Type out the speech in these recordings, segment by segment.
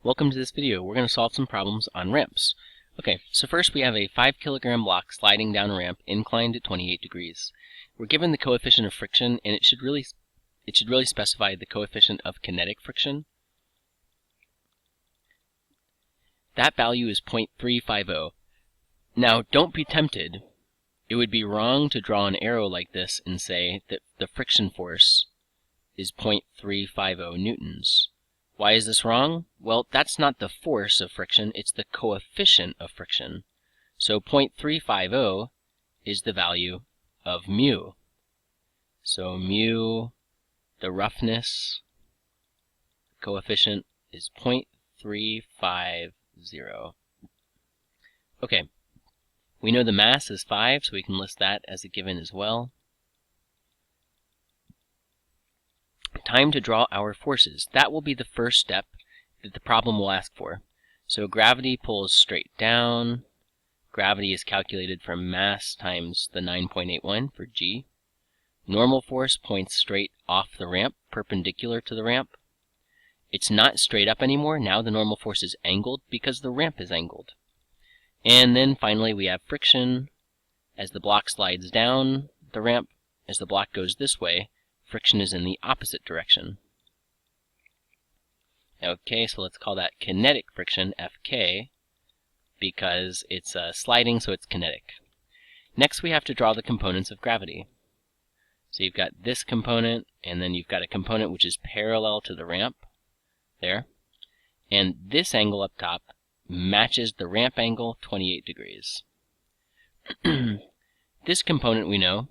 Welcome to this video. We're going to solve some problems on ramps. Okay, so first we have a 5 kilogram block sliding down a ramp inclined at 28 degrees. We're given the coefficient of friction, and it should really specify the coefficient of kinetic friction. That value is 0.350. Now, don't be tempted. It would be wrong to draw an arrow like this and say that the friction force is 0.350 newtons. Why is this wrong? Well, that's not the force of friction, it's the coefficient of friction. So 0.350 is the value of mu. So mu, the roughness coefficient, is 0.350. Okay, we know the mass is 5, so we can list that as a given as well. Time to draw our forces. That will be the first step that the problem will ask for. So gravity pulls straight down. Gravity is calculated from mass times the 9.81 for g. Normal force points straight off the ramp, perpendicular to the ramp. It's not straight up anymore. Now the normal force is angled because the ramp is angled. And then finally we have friction. As the block slides down the ramp, as the block goes this way, friction is in the opposite direction. Okay, so let's call that kinetic friction, Fk, because it's sliding, so it's kinetic. Next we have to draw the components of gravity. So you've got this component, and then you've got a component which is parallel to the ramp, there. And this angle up top matches the ramp angle, 28 degrees. This component we know.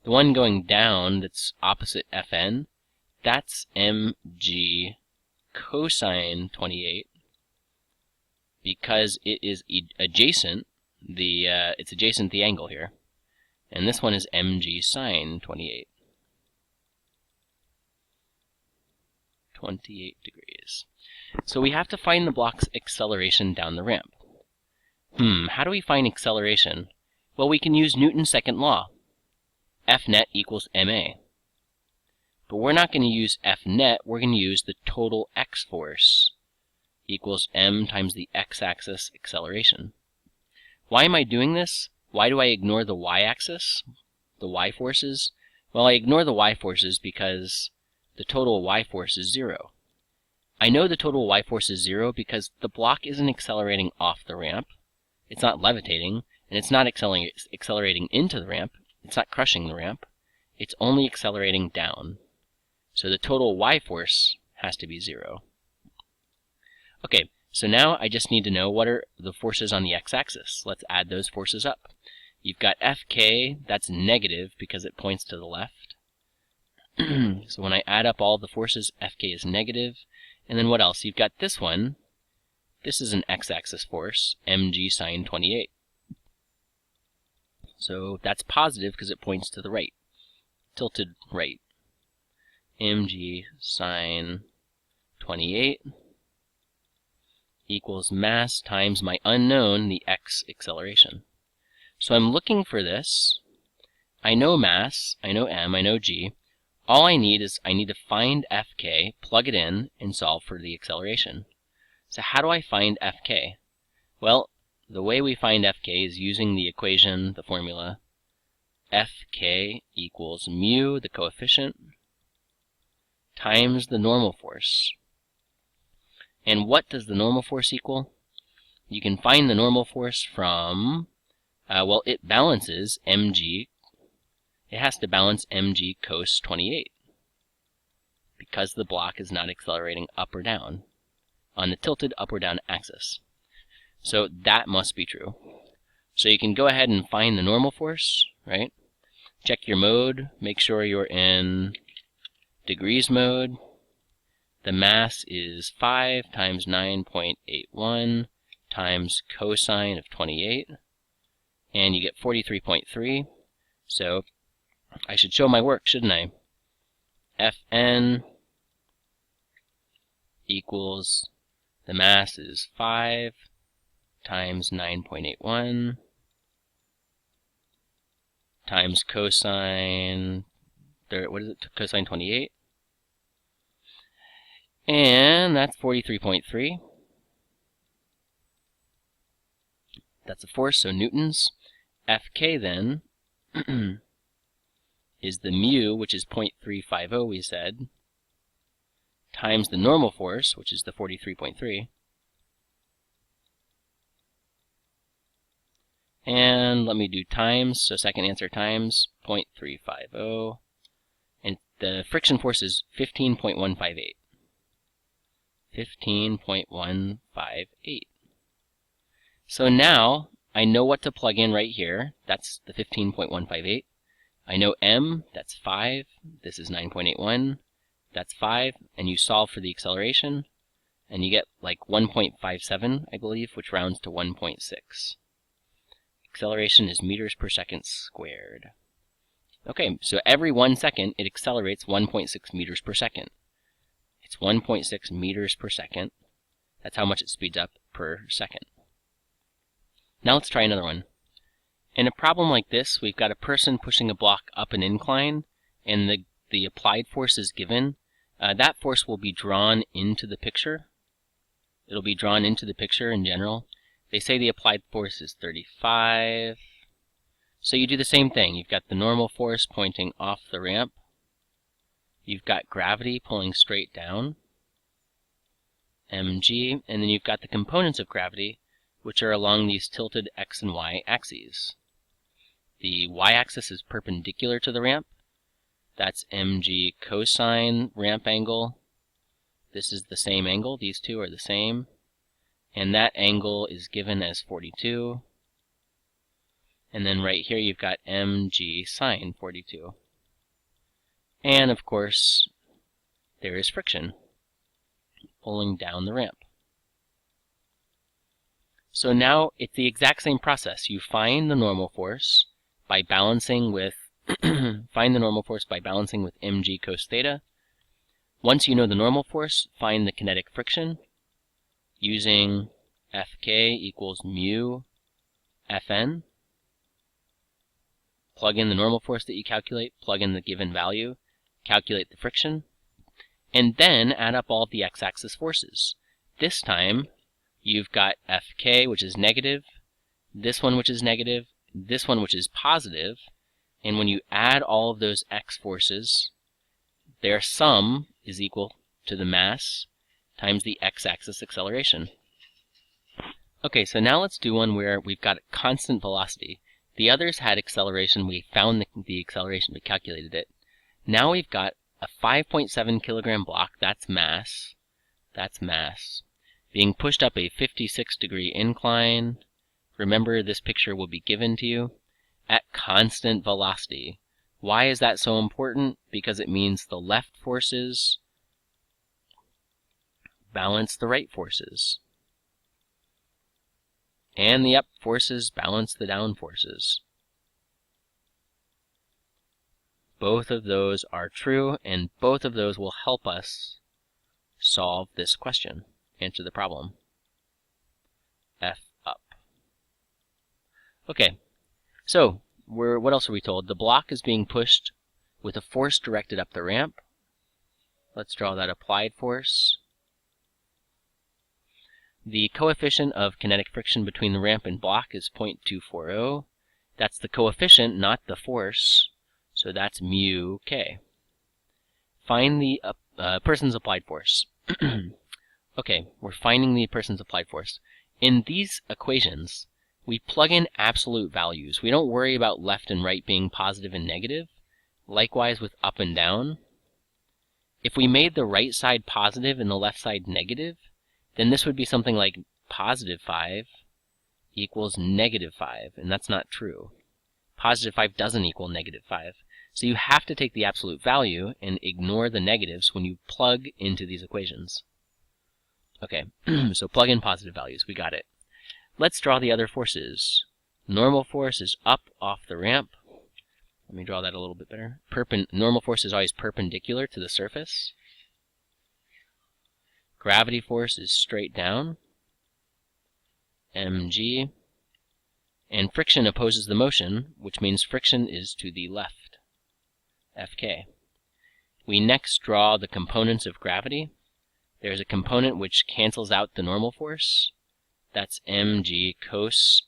The one going down that's opposite Fn, that's mg cosine 28 because it is adjacent it's adjacent the angle here. And this one is mg sine 28. 28 degrees. So we have to find the block's acceleration down the ramp. How do we find acceleration? Well, we can use Newton's second law. F net equals ma. But we're not going to use F net, we're going to use the total x force equals m times the x-axis acceleration. Why am I doing this? Why do I ignore the y-axis, the y forces? Well, I ignore the y forces because the total y force is 0. I know the total y force is 0 because the block isn't accelerating off the ramp, it's not levitating, and it's not accelerating into the ramp. It's not crushing the ramp. It's only accelerating down. So the total y force has to be 0. Okay, so now I just need to know what are the forces on the x-axis. Let's add those forces up. You've got Fk, that's negative because it points to the left. So when I add up all the forces, Fk is negative. And then what else? You've got this one. This is an x-axis force, mg sine 28. So that's positive because it points to the right, tilted right. Mg sine 28 equals mass times my unknown, the x acceleration. So I'm looking for this. I know mass, I know m, I know g. All I need is I need to find Fk, plug it in, and solve for the acceleration. So how do I find Fk? Well, the way we find Fk is using the equation, the formula, Fk equals mu, the coefficient, times the normal force. And what does the normal force equal? You can find the normal force from, well, it balances mg. It has to balance mg cos 28 because the block is not accelerating up or down on the tilted up or down axis. So that must be true. So you can go ahead and find the normal force, right? Check your mode, make sure you're in degrees mode. The mass is 5 times 9.81 times cosine of 28, and you get 43.3. So I should show my work, shouldn't I? Fn equals, the mass is 5 times 9.81 times cosine, what is it, cosine 28? And that's 43.3. That's a force, so newtons. Fk then is the mu, which is 0.350, we said, times the normal force, which is the 43.3. And let me do times, so second answer times 0.350. And the friction force is 15.158. 15.158. So now I know what to plug in right here. That's the 15.158. I know m, that's 5. This is 9.81. That's 5. And you solve for the acceleration, and you get like 1.57, I believe, which rounds to 1.6. Acceleration is meters per second squared. Okay, so every 1 second, it accelerates 1.6 meters per second. It's 1.6 meters per second. That's how much it speeds up per second. Now let's try another one. In a problem like this, we've got a person pushing a block up an incline, and the applied force is given. That force will be drawn into the picture. It'll be drawn into the picture in general. They say the applied force is 35. So you do the same thing. You've got the normal force pointing off the ramp. You've got gravity pulling straight down, mg, and then you've got the components of gravity, which are along these tilted x and y axes. The y-axis is perpendicular to the ramp. That's mg cosine ramp angle. This is the same angle. These two are the same. And that angle is given as 42. And then right here you've got mg sine 42. And of course, there is friction pulling down the ramp. So now it's the exact same process. You find the normal force by balancing with mg cos theta. Once you know the normal force, find the kinetic friction using Fk equals mu Fn. Plug in the normal force that you calculate, plug in the given value, calculate the friction, and then add up all of the x-axis forces. This time, you've got Fk, which is negative, this one which is negative, this one which is positive, and when you add all of those x forces, their sum is equal to the mass times the x-axis acceleration. Okay, so now let's do one where we've got a constant velocity. The others had acceleration. We found the acceleration. We calculated it. Now we've got a 5.7 kilogram block. That's mass. That's mass. Being pushed up a 56-degree incline. Remember, this picture will be given to you at constant velocity. Why is that so important? Because it means the left forces balance the right forces. And the up forces balance the down forces. Both of those are true, and both of those will help us solve this question, answer the problem. F up. Okay, so what else are we told? The block is being pushed with a force directed up the ramp. Let's draw that applied force. The coefficient of kinetic friction between the ramp and block is 0.240. That's the coefficient, not the force. So that's mu k. Find the person's applied force. Okay, we're finding the person's applied force. In these equations, we plug in absolute values. We don't worry about left and right being positive and negative. Likewise with up and down. If we made the right side positive and the left side negative, then this would be something like positive 5 equals negative 5, and that's not true. Positive 5 doesn't equal negative 5. So you have to take the absolute value and ignore the negatives when you plug into these equations. Okay, so plug in positive values. We got it. Let's draw the other forces. Normal force is up off the ramp. Let me draw that a little bit better. Normal force is always perpendicular to the surface. Gravity force is straight down, mg, and friction opposes the motion, which means friction is to the left, Fk. We next draw the components of gravity. There's a component which cancels out the normal force. That's mg cos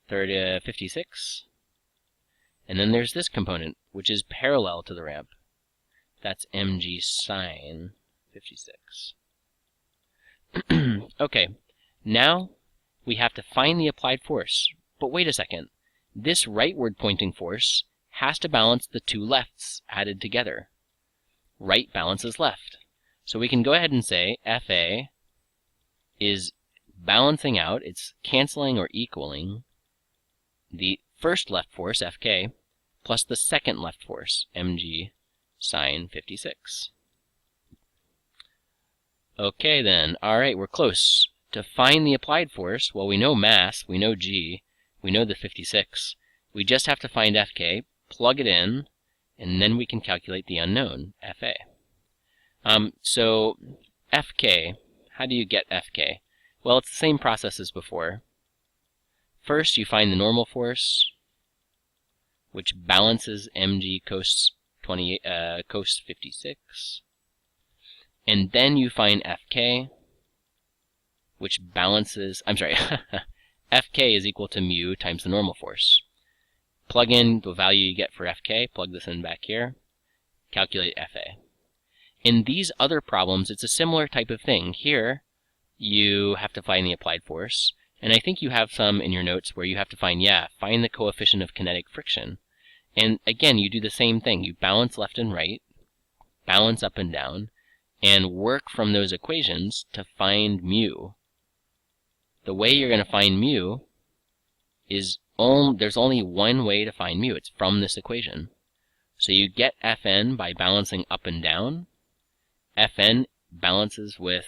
56. And then there's this component, which is parallel to the ramp. That's mg sine 56. Okay, now we have to find the applied force. But wait a second. This rightward pointing force has to balance the two lefts added together. Right balances left. So we can go ahead and say Fa is balancing out, it's canceling or equaling the first left force, Fk, plus the second left force, mg sine 56. Okay then, alright, we're close. To find the applied force, well, we know mass, we know g, we know the 56. We just have to find Fk, plug it in, and then we can calculate the unknown, Fa. So Fk, how do you get Fk? Well, it's the same process as before. First, you find the normal force, which balances mg cos 56. And then you find Fk, which balances, Fk is equal to mu times the normal force. Plug in the value you get for Fk, plug this in back here, calculate Fa. In these other problems, it's a similar type of thing. Here, you have to find the applied force, and I think you have some in your notes where you have to find the coefficient of kinetic friction. And again, you do the same thing. You balance left and right, balance up and down, and work from those equations to find mu. The way you're going to find mu is there's only one way to find mu. It's from this equation. So you get Fn by balancing up and down. Fn balances with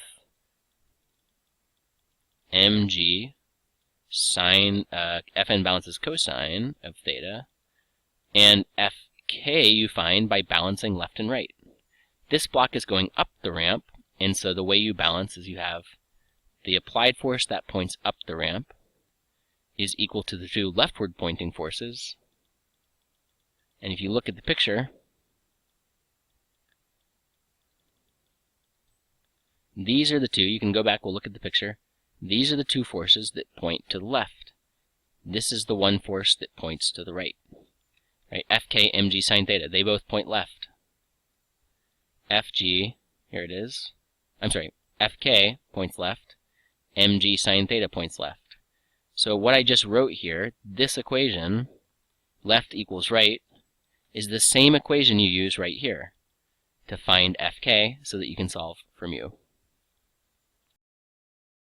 mg sine, Fn balances cosine of theta, and Fk you find by balancing left and right. This block is going up the ramp, and so the way you balance is you have the applied force that points up the ramp is equal to the two leftward pointing forces. And if you look at the picture, these are the two. You can go back, we'll look at the picture. These are the two forces that point to the left. This is the one force that points to the right. Right? Fk, mg sine theta, they both point left. Fg, here it is. Fk points left. Mg sine theta points left. So what I just wrote here, this equation, left equals right, is the same equation you use right here to find Fk so that you can solve for mu.